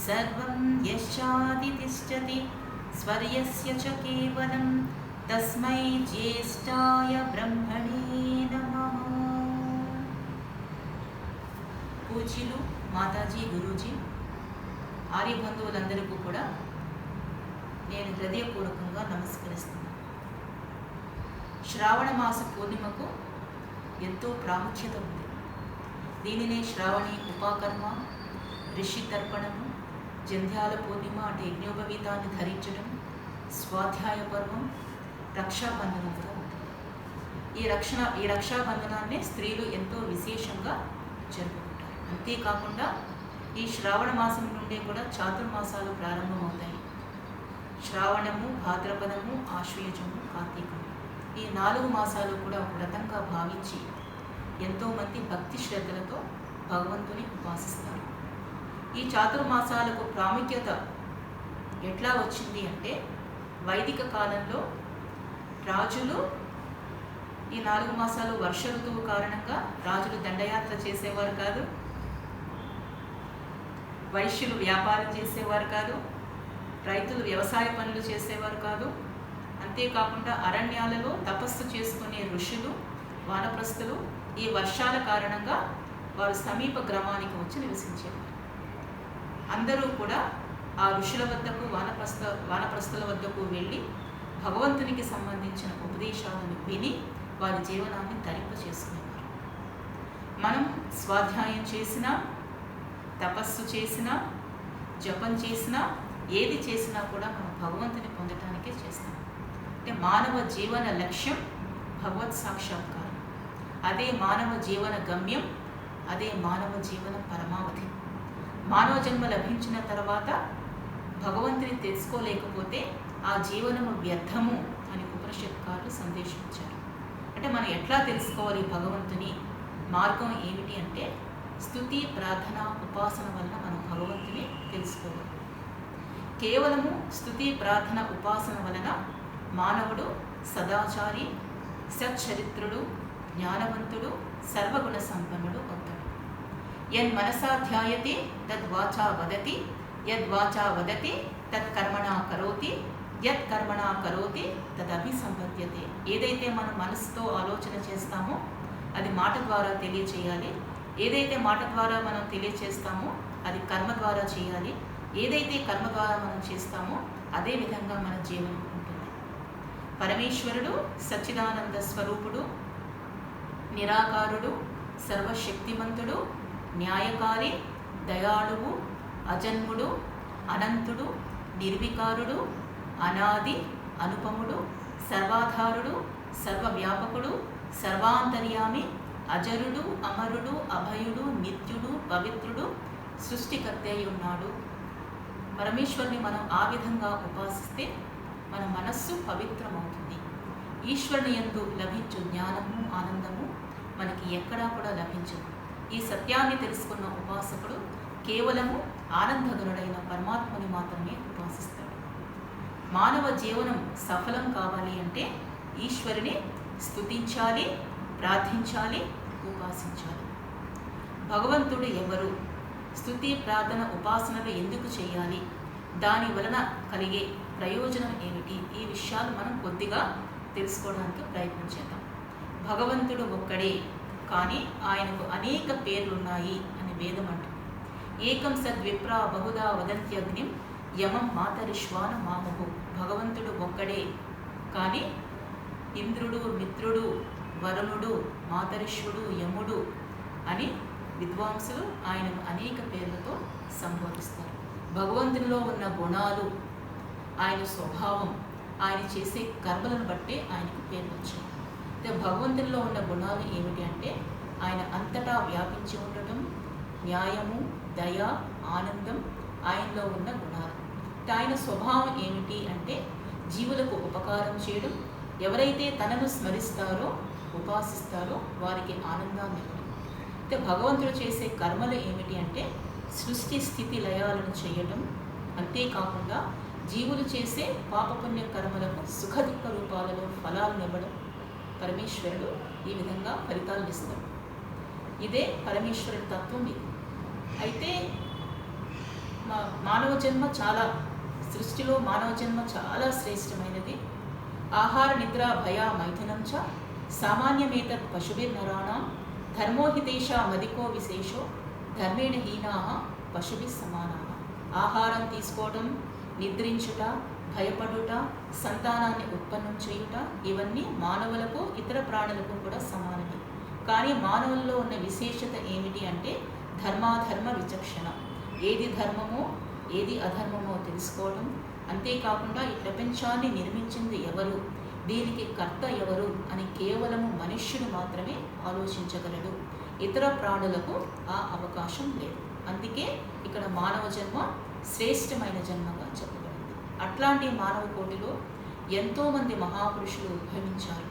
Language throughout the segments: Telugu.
सर्वं यश्चादि तिष्ठति स्वर्यस्य च केवलं तस्मै ज्येष्ठाय ब्रह्मणे नमः। పూజ్యులు మాతాజీ గురూజీ ఆర్య బంధువులందరికీ కూడా నేను హృదయపూర్వకంగా నమస్కరిస్తున్నాను. శ్రావణ మాస పూర్ణిమకు ఎంతో ప్రాముఖ్యత ఉంది. దీనినే శ్రావణి ఉపాకర్మ, ఋషి తర్పణము, జంధ్యాల పూర్ణిమ అంటే యజ్ఞోపవీతాన్ని ధరించడం, స్వాధ్యాయ పర్వం, రక్షాబంధనం కూడా ఉంటుంది. ఈ రక్షాబంధనాన్ని స్త్రీలు ఎంతో విశేషంగా జరుపుకుంటారు. అంతేకాకుండా ఈ శ్రావణ మాసం నుండి కూడా చాతుర్మాసాలు ప్రారంభమవుతాయి. శ్రావణము, భాద్రపదము, ఆశ్వయుజము, కార్తీకము ఈ 4 మాసాలు కూడా వ్రతంగా భావించి ఎంతోమంది భక్తి శ్రద్ధలతో భగవంతుని ఉపాసిస్తారు. ఈ చాతుర్మాసాలకు ప్రాముఖ్యత ఎట్లా వచ్చింది అంటే, వైదిక కాలంలో రాజులు ఈ 4 మాసాలు వర్ష ఋతువు కారణంగా రాజులు దండయాత్ర చేసేవారు కాదు, వైశ్యులు వ్యాపారం చేసేవారు కాదు, రైతులు వ్యవసాయ పనులు చేసేవారు కాదు. అంతేకాకుండా అరణ్యాలలో తపస్సు చేసుకునే ఋషులు, వానప్రస్థులు ఈ వర్షాల కారణంగా వారు సమీప గ్రామానికి వచ్చి నివసించేవారు. అందరూ కూడా ఆ ఋషుల వద్దకు, వానప్రస్థుల వద్దకు వెళ్ళి భగవంతునికి సంబంధించిన ఉపదేశాలను విని వారి జీవనాన్ని తరింప చేసుకునేవారు. మనం స్వాధ్యాయం చేసినా, తపస్సు చేసినా, జపం చేసినా, ఏది చేసినా కూడా మనం భగవంతుని పొందటానికే చేస్తాం. అంటే మానవ జీవన లక్ష్యం భగవత్ సాక్షాత్కారం. అదే మానవ జీవన గమ్యం, అదే మానవ జీవన పరమావధి. మానవ జన్మ లభించిన తర్వాత భగవంతుని తెలుసుకోలేకపోతే ఆ జీవనము వ్యర్థము అని ఉపనిషత్కారులు సందేశించారు. అంటే మనం ఎట్లా తెలుసుకోవాలి భగవంతుని మార్గం ఏమిటి అంటే, స్తుతి, ప్రార్థన, ఉపాసన వల్ల మనం భగవంతుని తెలుసుకోవాలి. కేవలము స్తుతి, ప్రార్థన, ఉపాసన వలన మానవుడు సదాచారి, సచ్చరిత్రుడు, జ్ఞానవంతుడు, సర్వగుణ సంపన్నుడు అవుతాడు. యన్మనసా ధ్యాయతే తద్వాచా వదతి, యద్వాచా వదతి తత్కర్మణా కరోతి, యత్కర్మణా కరోతి తదభిసంపద్యతే. ఏదైతే మనం మనసుతో ఆలోచన చేస్తామో అది మాట ద్వారా తెలియచేయాలి. ఏదైతే మాట ద్వారా మనం తెలియచేస్తామో అది కర్మ ద్వారా చేయాలి. ఏదైతే కర్మ ద్వారా మనం చేస్తామో అదే విధంగా మన జీవనం ఉంటుంది. పరమేశ్వరుడు సచ్చిదానంద స్వరూపుడు, నిరాకారుడు, సర్వశక్తిమంతుడు, న్యాయకారి, దయాళువు, అజన్ముడు, అనంతుడు, నిర్వికారుడు, అనాది, అనుపముడు, సర్వాధారుడు, సర్వవ్యాపకుడు, సర్వాంతర్యామి, అజరుడు, అమరుడు, అభయుడు, నిత్యుడు, పవిత్రుడు, సృష్టికర్త అయి ఉన్నాడు. పరమేశ్వరుని మనం ఆ విధంగా ఉపాసిస్తే మన మనస్సు పవిత్రమవుతుంది. ఈశ్వరుని యందు లభించు జ్ఞానము, ఆనందము మనకి ఎక్కడా కూడా లభించదు. ఈ సత్యాన్ని తెలుసుకున్న ఉపాసకుడు కేవలము ఆనందగరుడైన పరమాత్మని మాత్రమే ఉపాసిస్తాడు. మానవ జీవనం సఫలం కావాలి అంటే ఈశ్వరుని స్తుతించాలి, ప్రార్థించాలి, ఉపాసించాలి. భగవంతుడు ఎవరు, స్తుతి, ప్రార్థన, ఉపాసనలు ఎందుకు చేయాలి, దాని వలన కలిగే ప్రయోజనం ఏమిటి, ఈ విషయాలు మనం కొద్దిగా తెలుసుకోవడానికి ప్రయత్నం చేద్దాం. భగవంతుడు ఒక్కడే, కానీ ఆయనకు అనేక పేర్లున్నాయి అని వేదం అంటుంది. ఏకం సద్విప్ర బహుదా వదంత్యగ్నిం యమం మాతరిష్వాన మామహు. భగవంతుడు ఒక్కడే, కానీ ఇంద్రుడు, మిత్రుడు, వరుణుడు, మాతరిష్వుడు, యముడు అని విద్వాంసులు ఆయనను అనేక పేర్లతో సంబోధిస్తారు. భగవంతునిలో ఉన్న గుణాలు, ఆయన స్వభావం, ఆయన చేసే కర్మలను బట్టే ఆయనకు పేర్లు వచ్చాయి. అయితే భగవంతునిలో ఉన్న గుణాలు ఏమిటి అంటే, ఆయన అంతటా వ్యాపించి ఉండటం, న్యాయము, దయ, ఆనందం ఆయనలో ఉన్న గుణాలు. ఆయన స్వభావం ఏమిటి అంటే, జీవులకు ఉపకారం చేయడం, ఎవరైతే తనను స్మరిస్తారో, ఉపాసిస్తారో వారికి ఆనందాన్ని ఇవ్వడం. అయితే భగవంతుడు చేసే కర్మలు ఏమిటి అంటే, సృష్టి స్థితి లయాలను చేయటం, అంతేకాకుండా జీవులు చేసే పాపపుణ్య కర్మలకు సుఖదుఖ రూపాలలో ఫలాలను ఇవ్వడం. పరమేశ్వరుడు ఈ విధంగా ఫలితాలను ఇస్తాడు. ఇదే పరమేశ్వరుడి తత్వం ఇది. అయితే మానవ జన్మ చాలా, సృష్టిలో మానవ జన్మ చాలా శ్రేష్టమైనది. ఆహార నిద్ర భయ మైథునం చ సామాన్యమేతత్ పశుభిర్నరాణాం ధర్మోహితేషా మదికో విశేషో ధర్మేణ హీనాః పశుభిః సమానాః. ఆహారం తీసుకోవడం, నిద్రించుట, భయపడుట, సంతానాన్ని ఉత్పన్నం చేయుట, ఇవన్నీ మానవులకు ఇతర ప్రాణులకు కూడా సమానమే. కానీ మానవుల్లో ఉన్న విశేషత ఏమిటి అంటే ధర్మాధర్మ విచక్షణ. ఏది ధర్మమో ఏది అధర్మమో తెలుసుకోవడం. అంతేకాకుండా ఈ ప్రపంచాన్ని నిర్మించింది ఎవరు, దీనికి కర్త ఎవరు అని కేవలము మనుష్యుడు మాత్రమే ఆలోచించగలడు. ఇతర ప్రాణులకు ఆ అవకాశం లేదు. అందుకే ఇక్కడ మానవ జన్మ శ్రేష్టమైన జన్మగా చెప్పబడింది. అట్లాంటి మానవ కోటిలో ఎంతోమంది మహాపురుషులు ఉద్భవించారు.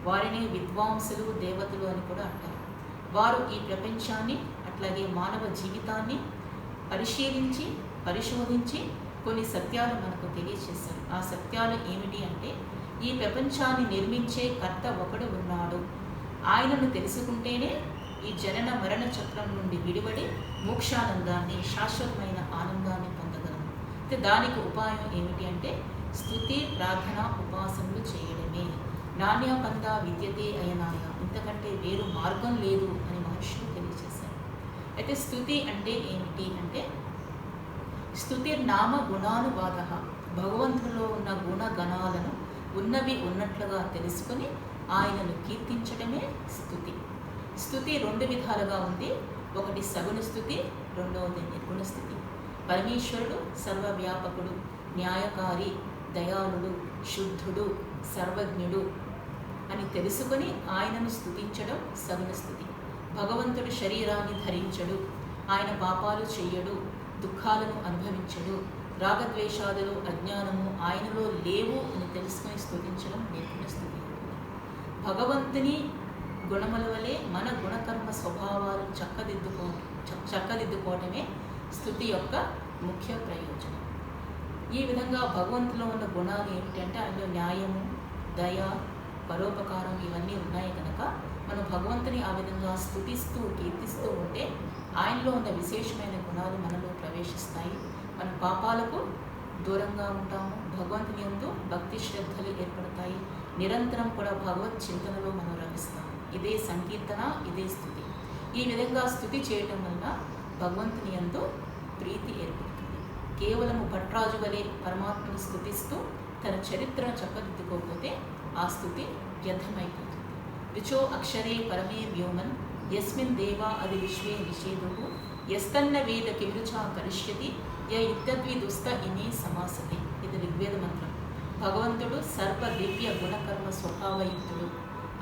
వారిని విద్వాంసులు, దేవతలు అని కూడా అంటారు. వారు ఈ ప్రపంచాన్ని అట్లాగే మానవ జీవితాన్ని పరిశీలించి పరిశోధించి కొన్ని సత్యాలు మనకు తెలియచేశారు. ఆ సత్యాలు ఏమిటి అంటే ఈ ప్రపంచాన్ని నిర్మించే కర్త ఒకడు ఉన్నాడు. ఆయనను తెలుసుకుంటేనే ఈ జనన మరణ చక్రం నుండి విడిపడి మోక్షానందాన్ని, శాశ్వతమైన ఆనందాన్ని పొందగలము. అయితే దానికి ఉపాయం ఏమిటి అంటే స్తుతి, ప్రార్థన, ఉపాసనలు చేయడమే. నాణ్యపంద విద్యతే అయనాయ, ఇంతకంటే వేరు మార్గం లేదు అని మహర్షులు తెలియజేశారు. అయితే స్తుతి అంటే ఏమిటి అంటే స్తుతిర్నామ గుణానువాద, భగవంతులో ఉన్న గుణగణాలను ఉన్నవి ఉన్నట్లుగా తెలుసుకొని ఆయనను కీర్తించడమే స్తుతి. స్తుతి రెండు విధాలుగా ఉంది. ఒకటి సగుణ స్తుతి, రెండవది నిర్గుణ స్తుతి. పరమేశ్వరుడు సర్వవ్యాపకుడు, న్యాయకారి, దయాళుడు, శుద్ధుడు, సర్వజ్ఞుడు అని తెలుసుకొని ఆయనను స్తుతించడం సగుణ స్థుతి. భగవంతుడు శరీరాన్ని ధరించడు, ఆయన పాపాలు చెయ్యడు, దుఃఖాలను అనుభవించడు, రాగద్వేషాదులు అజ్ఞానము ఆయనలో లేవు అని తెలుసుకొని స్తుతించడం నిర్గుణ స్థుతి. భగవంతుని గుణముల వలె మన గుణకర్మ స్వభావాలు చక్కదిద్దుకోవటమే స్తుతి యొక్క ముఖ్య ప్రయోజనం. ఈ విధంగా భగవంతులో ఉన్న గుణాలు ఏమిటంటే ఆయనలో న్యాయము, దయ, పరోపకారం ఇవన్నీ ఉన్నాయి కనుక మనం భగవంతుని ఆ విధంగా స్తుతిస్తూ కీర్తిస్తూ ఉంటే ఆయనలో ఉన్న విశేషమైన గుణాలు మనలో ప్రవేశిస్తాయి. మన పాపాలకు దూరంగా ఉంటాము, భగవంతుని యందు భక్తి శ్రద్ధలు ఏర్పడతాయి. నిరంతరం కూడా భగవత్ చింతనలో మనం రమిస్తాము. ఇదే సంకీర్తన, ఇదే స్తుతి. ఈ విధంగా స్తుతి చేయటం వల్ల భగవంతుని యందు ప్రీతి ఏర్పడుతుంది. కేవలము భట్రాజు వలె పరమాత్మను స్తుతిస్తూ తన చరిత్రను చక్కదిద్దుకోకపోతే ఆ స్తుతి వ్యర్థమైపోతుంది. రుచో అక్షరే పరమే వ్యోమన్ యస్మిన్ దేవా అది విశ్వే నిషేధు యస్తన్న వేద కిమృచా కరిష్యతి య ఇత్యద్విదుస్త ఇమే సమాసతి. ఇది ఋగ్వేద మంత్రం. భగవంతుడు సర్వ దివ్య గుణకర్మ స్వభావయుక్తుడు.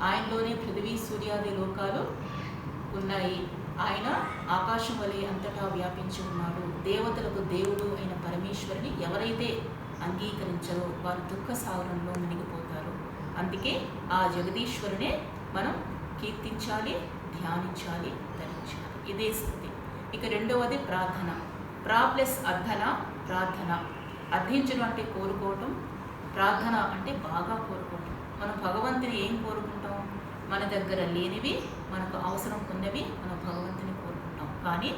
ఆయనలోనే పృథివీ సూర్యాది లోకాలు ఉన్నాయి. ఆయన ఆకాశం వలె అంతటా వ్యాపించి ఉన్నాడు. దేవతలకు దేవుడు అయిన పరమేశ్వరుని ఎవరైతే అంగీకరించరో వారు దుఃఖ సాగరంలో మునిగిపోతారు. అందుకే ఆ జగదీశ్వరునే మనం కీర్తించాలి, ధ్యానించాలి, ధరించాలి. ఇదే స్థితి. ఇక రెండవది ప్రార్థన. ప్లస్ అర్థన, ప్రార్థన. అర్థించడం అంటే కోరుకోవటం, ప్రార్థన అంటే బాగా కోరుకోవటం. మనం భగవంతుని ఏం కోరుకుంటాం? మన దగ్గర లేనివి, మనకు అవసరం ఉన్నవి మనం భగవంతుని కోరుకుంటాం. కానీ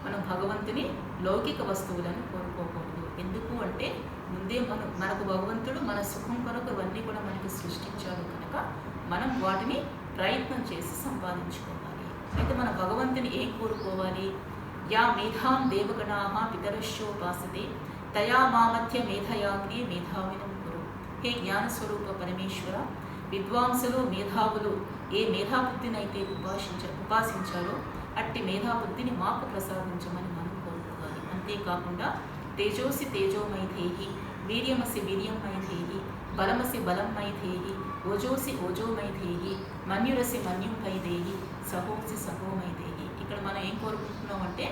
మనం భగవంతుని లౌకిక వస్తువులను కోరుకోకూడదు. ఎందుకు అంటే ముందే మనకు భగవంతుడు మన సుఖం కొరకు ఇవన్నీ కూడా మనకి సృష్టించాడు కనుక మనం వాటిని ప్రయత్నం చేసి సంపాదించుకోవాలి. అయితే మన భగవంతుని ఏం కోరుకోవాలి? యా మేధాం దేవగణాః పితరశ్చోపాసతే తయా మామధ్య మేధయాగ్నే మేధావినం కురు. హే జ్ఞానస్వరూప పరమేశ్వర, విద్వాంసులు, మేధావులు ఏ మేధాబుద్ధినైతే ఉపాసించారో అట్టి మేధాబుద్ధిని మాకు ప్రసాదించమని మనం కోరుకోవాలి. అంతేకాకుండా తేజోసి తేజోమైధేహి, వీర్యమసి వీర్యంమైధేహి, బలమసి బలంమైధేహి, ఓజోసి ఓజోమైధేహి, మన్యురసి మన్యుంపైదేహి, సహోసి సహోమైదేహి. ఇక్కడ మనం ఏం కోరుకుంటున్నాం అంటే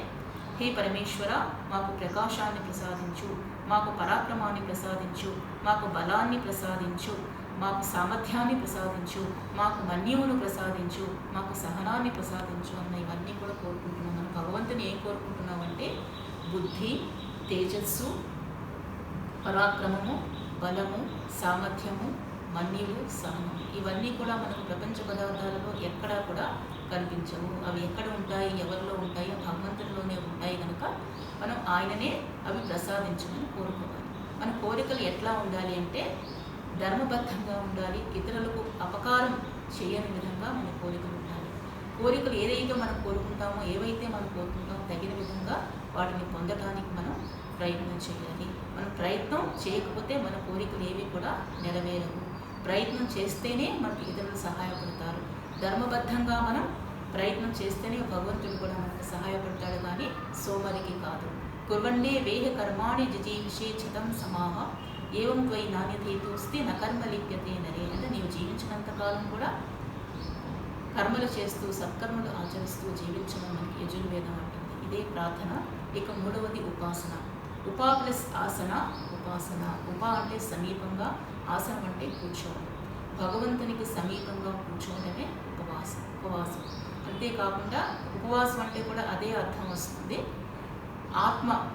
హే పరమేశ్వర, మాకు ప్రకాశాన్ని ప్రసాదించు, మాకు పరాక్రమాన్ని ప్రసాదించు, మాకు బలాన్ని ప్రసాదించు, మాకు సామర్థ్యాన్ని ప్రసాదించు, మాకు మన్యమును ప్రసాదించు, మాకు సహనాన్ని ప్రసాదించు అన్న ఇవన్నీ కూడా కోరుకుంటున్నాం. మనం భగవంతుని ఏం కోరుకుంటున్నామంటే బుద్ధి, తేజస్సు, పరాక్రమము, బలము, సామర్థ్యము, మన్యువు, సహనము. ఇవన్నీ కూడా మనకు ప్రపంచ పదార్థాలలో ఎక్కడా కూడా కనిపించవు. అవి ఎక్కడ ఉంటాయి, ఎవరిలో ఉంటాయి? భగవంతుడిలోనే ఉంటాయి కనుక మనం ఆయననే అవి ప్రసాదించమని కోరుకోవాలి. మన కోరికలు ఎట్లా ఉండాలి అంటే ధర్మబద్ధంగా ఉండాలి. ఇతరులకు అపకారం చేయని విధంగా మన కోరికలు ఉండాలి. కోరికలు ఏదైతే మనం కోరుకుంటామో, ఏవైతే మనం కోరుకుంటామో తగిన విధంగా వాటిని పొందటానికి మనం ప్రయత్నం చేయాలి. మనం ప్రయత్నం చేయకపోతే మన కోరికలు ఏవి కూడా నెరవేరవు. ప్రయత్నం చేస్తేనే మనకి ఇతరులు సహాయపడతారు. ధర్మబద్ధంగా మనం ప్రయత్నం చేస్తేనే భగవంతుడు కూడా మనకు సహాయపడతాడు, కానీ సోమరికి కాదు. కుర్వన్నే వేహ కర్మాణి జిజీవిషే చతం సమాహ ఏవం త్వై నాణ్యతేతోస్తి న కర్మ లిప్యతే నరే. అంటే నీవు జీవించినంతకాలం కూడా కర్మలు చేస్తూ సత్కర్మలు ఆచరిస్తూ జీవించడం మనకి యజుర్వేదం అంటుంది. ఇదే ప్రార్థన. ఇక మూడవది ఉపాసన. ఉపా ప్లస్ ఆసన, ఉపాసన. ఉపా అంటే సమీపంగా, ఆసనం అంటే కూర్చోవడం. భగవంతునికి సమీపంగా కూర్చోవడమే ఉపవాసం. అంతేకాకుండా ఉపవాసం అంటే కూడా అదే అర్థం వస్తుంది.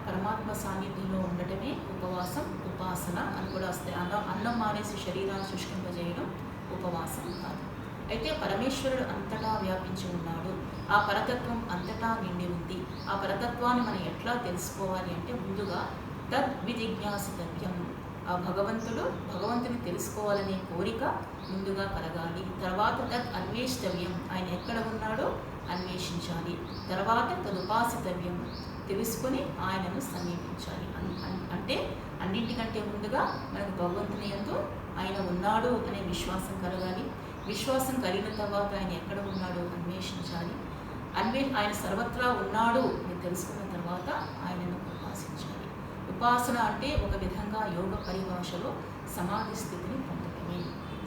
పరమాత్మ సాన్నిధ్యంలో ఉండటమే ఉపవాసం, ఉపాసన అని కూడా వస్తాయి. అన్నం మానేసి శరీరాన్ని శుష్కింపజేయడం ఉపవాసం కాదు. అయితే పరమేశ్వరుడు అంతటా వ్యాపించి ఉన్నాడు. ఆ పరతత్వం అంతటా నిండి ఉంది. ఆ పరతత్వాన్ని మనం ఎట్లా తెలుసుకోవాలి అంటే ముందుగా తద్విజిజ్ఞాసితవ్యం. ఆ భగవంతుని తెలుసుకోవాలనే కోరిక ముందుగా కలగాలి. తర్వాత తద్ అన్వేషితవ్యం. ఆయన ఎక్కడ ఉన్నాడో అన్వేషించాలి. తర్వాత తదుపాసితవ్యం. తెలుసుకొని ఆయనను సమీపించాలి. అంటే అన్నింటికంటే ముందుగా మనకు భగవంతుని యందు ఆయన ఉన్నాడు అనే విశ్వాసం కలగాలి. విశ్వాసం కలిగిన తర్వాత ఆయన ఎక్కడ ఉన్నాడో అన్వేషించాలి. ఆయన సర్వత్రా ఉన్నాడు అని తెలుసుకున్న తర్వాత ఆయనను ఉపాసించాలి. ఉపాసన అంటే ఒక విధంగా యోగ పరిభాషలో సమాధి స్థితిని పొందడమే.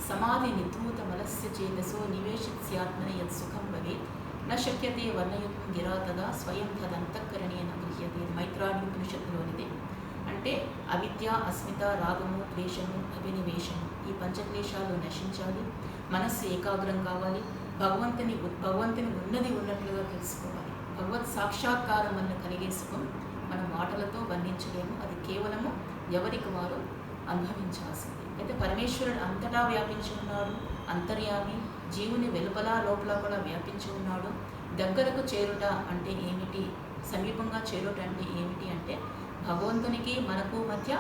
సమాధి నిధూత మనస్య చేతసో నివేశిత్యాత్మన యత్ సుఖం భవేత్ న శక్యతే వర్ణయుక్తం గిరా తదా స్వయం తదంతఃకరణేన గృహ్యతే. మైత్రాణి ఉపనిషత్తులోనిది. అంటే అవిద్య, అస్మిత, రాగము, ద్వేషము, అభినివేశము ఈ పంచక్లేశాలు నశించాలి. మనస్సు ఏకాగ్రం కావాలి. భగవంతుని ఉన్నది ఉన్నట్లుగా తెలుసుకోవాలి. భగవత్ సాక్షాత్కారం వల్ల కలిగే సుఖం మనం మాటలతో వర్ణించలేము. అది కేవలము ఎవరికి వారు అనుభవించాల్సింది. అయితే పరమేశ్వరుడు అంతటా వ్యాపించి ఉన్నాడు. అంతర్యామి. జీవుని వెలుపల లోపల కూడా వ్యాపించి ఉన్నాడు. దగ్గరకు చేరుట అంటే ఏమిటి, సమీపంగా చేరుట అంటే ఏమిటి అంటే భగవంతునికి మనకు మధ్య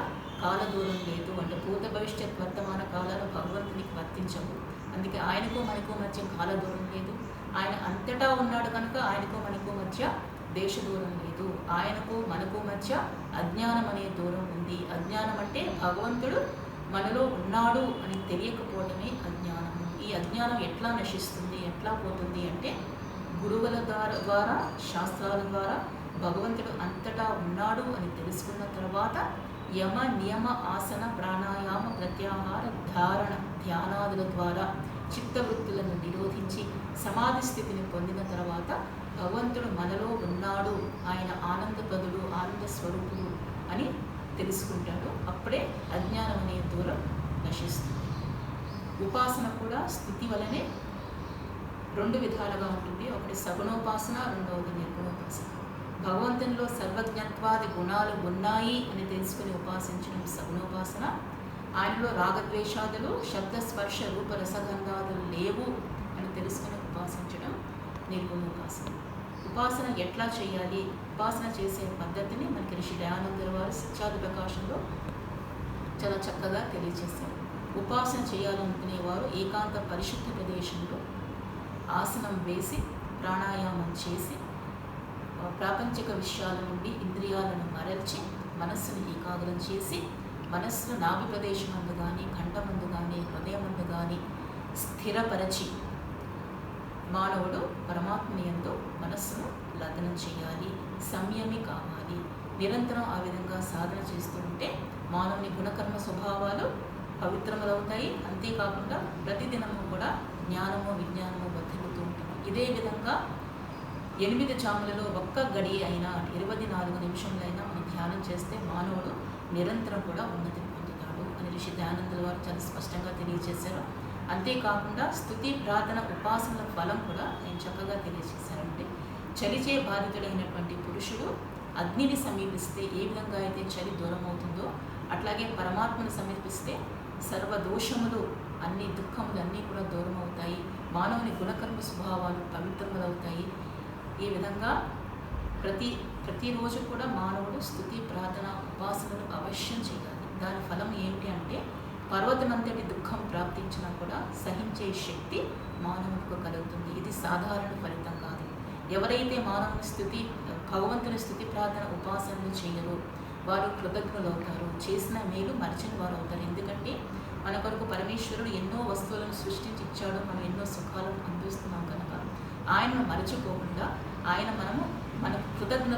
కాల దూరం లేదు. అంటే భూత భవిష్యత్ వర్తమాన కాలాలు భగవంతునికి వర్తించవు. అందుకే ఆయనకు మనకు మధ్య కాల దూరం లేదు. ఆయన అంతటా ఉన్నాడు కనుక ఆయనకు మనకు మధ్య దేశ దూరం లేదు. ఆయనకు మనకు మధ్య అజ్ఞానం అనే దూరం ఉంది. అజ్ఞానం అంటే భగవంతుడు మనలో ఉన్నాడు అని తెలియకపోవడమే అజ్ఞానము. ఈ అజ్ఞానం ఎట్లా నశిస్తుంది, ఎట్లా పోతుంది అంటే గురువుల ద్వారా శాస్త్రాల ద్వారా భగవంతుడు అంతటా ఉన్నాడు అని తెలుసుకున్న తర్వాత యమ, నియమ, ఆసన, ప్రాణాయామ, ప్రత్యాహార, ధారణ, ధ్యానాదుల ద్వారా చిత్తవృత్తులను నిరోధించి సమాధి స్థితిని పొందిన తర్వాత భగవంతుడు మనలో ఉన్నాడు, ఆయన ఆనందపదుడు, ఆనంద స్వరూపుడు అని తెలుసుకుంటాడు. అప్పుడే అజ్ఞానం అనే దూరం నశిస్తుంది. ఉపాసన కూడా స్థితి వలనే రెండు విధాలుగా ఉంటుంది. ఒకటి సగుణోపాసన, రెండవది నిర్గుణోపాసన. భగవంతునిలో సర్వజ్ఞత్వాది గుణాలు ఉన్నాయి అని తెలుసుకుని ఉపాసించడం సగుణోపాసన. ఆయనలో రాగద్వేషాదులు, శబ్ద, స్పర్శ, రూప, రసగంధాదులు లేవు అని తెలుసుకుని ఉపాసించడం నిర్గుణోపాసన. ఉపాసన ఎట్లా చేయాలి, ఉపాసన చేసే పద్ధతిని మనకి ఋషి దయానందుల వారు శిక్షాది ప్రకాశంలో చాలా చక్కగా తెలియజేశారు. ఉపాసన చేయాలనుకునేవారు ఏకాంత పరిశుద్ధ ప్రదేశంలో ఆసనం వేసి ప్రాణాయామం చేసి ప్రాపంచిక విషయాల నుండి ఇంద్రియాలను మరల్చి మనస్సును ఏకాగ్రం చేసి మనస్సును నాభి ప్రదేశమందు కానీ, కంఠమందు కానీ, హృదయమందు కానీ స్థిరపరచి మానవుడు పరమాత్మని యందు మనస్సును లగ్నం చేయాలి. సంయమి కావాలి. నిరంతరం ఆ విధంగా సాధన చేస్తూ ఉంటే మానవుని గుణకర్మ స్వభావాలు పవిత్రములవుతాయి. అంతేకాకుండా ప్రతిదినము కూడా జ్ఞానము, విజ్ఞానము వర్ధిల్లుతూ ఉంటుంది. ఇదే విధంగా 8 జాములలో ఒక్క గడియ అయినా 24 నిమిషంలో అయినా మనం ధ్యానం చేస్తే మానవుడు నిరంతరం కూడా ఉన్నతిని పొందుతాడు అని ఋషి దయానందుల వారు చాలా స్పష్టంగా తెలియజేశారు. అంతేకాకుండా స్తుతి, ప్రార్థన, ఉపాసనల ఫలం కూడా నేను చక్కగా తెలియజేశారంటే చలిచే బాధితుడైనటువంటి పురుషుడు అగ్నిని సమీపిస్తే ఏ విధంగా అయితే చలి దూరం అవుతుందో అట్లాగే పరమాత్మను సమీపిస్తే సర్వ దోషములు, అన్ని దుఃఖములు అన్నీ కూడా దూరం అవుతాయి. మానవుని గుణకర్మ స్వభావాలు పవిత్రములవుతాయి. ఈ విధంగా ప్రతిరోజు కూడా మానవుడు స్తుతి, ప్రార్థన, ఉపాసనలు అవశ్యం చేయాలి. దాని ఫలం ఏమిటి అంటే పర్వతమంతటి దుఃఖం ప్రాప్తించినా కూడా సహించే శక్తి మానవునికి కలుగుతుంది. ఇది సాధారణ ఫలితం కాదు. ఎవరైతే భగవంతుని స్తుతి, ప్రార్థన, ఉపాసనలు చేయరో వారు కృతజ్ఞులు అవుతారు. చేసిన మేలు మరిచిన వారు అవుతారు. ఎందుకంటే మన కొరకు పరమేశ్వరుడు ఎన్నో వస్తువులను సృష్టించి ఇచ్చాడు. మనం ఎన్నో సుఖాలను అనుభవిస్తున్నాం కనుక ఆయనను మరచిపోకుండా మన కృతజ్ఞులు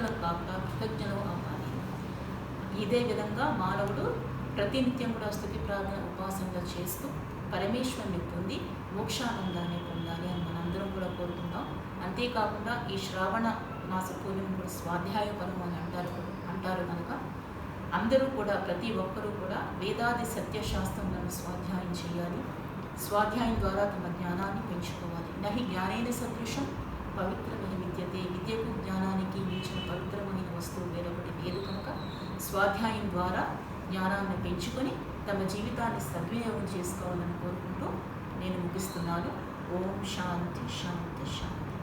అవ్వాలి. ఇదే విధంగా మానవుడు ప్రతినిత్యం కూడా స్తుతి, ప్రార్థన, ఉపాసనలు చేస్తూ పరమేశ్వరుని పొంది మోక్షానందాన్ని పొందాలి అని మనందరం కూడా కోరుకుంటాం. అంతేకాకుండా ఈ శ్రావణ మాస పూర్ణిమ కూడా స్వాధ్యాయ పరం అని అంటారు కనుక అందరూ కూడా ప్రతి ఒక్కరూ కూడా వేదాది సత్యశాస్త్రములను స్వాధ్యాయం చేయాలి. స్వాధ్యాయం ద్వారా తమ జ్ఞానాన్ని పెంచుకోవాలి. నహి జ్ఞానేన సదృశం పవిత్రమైన విద్యతే. విద్యకు జ్ఞానానికి మించిన పవిత్రమైన వస్తువు వేరొకటి లేదు కనుక స్వాధ్యాయం ద్వారా జ్ఞానాన్ని పెంచుకొని తమ జీవితాన్ని సద్వినియోగం చేసుకోవాలని కోరుకుంటూ నేను ముగిస్తున్నాను. ఓం శాంతి శాంతి శాంతి.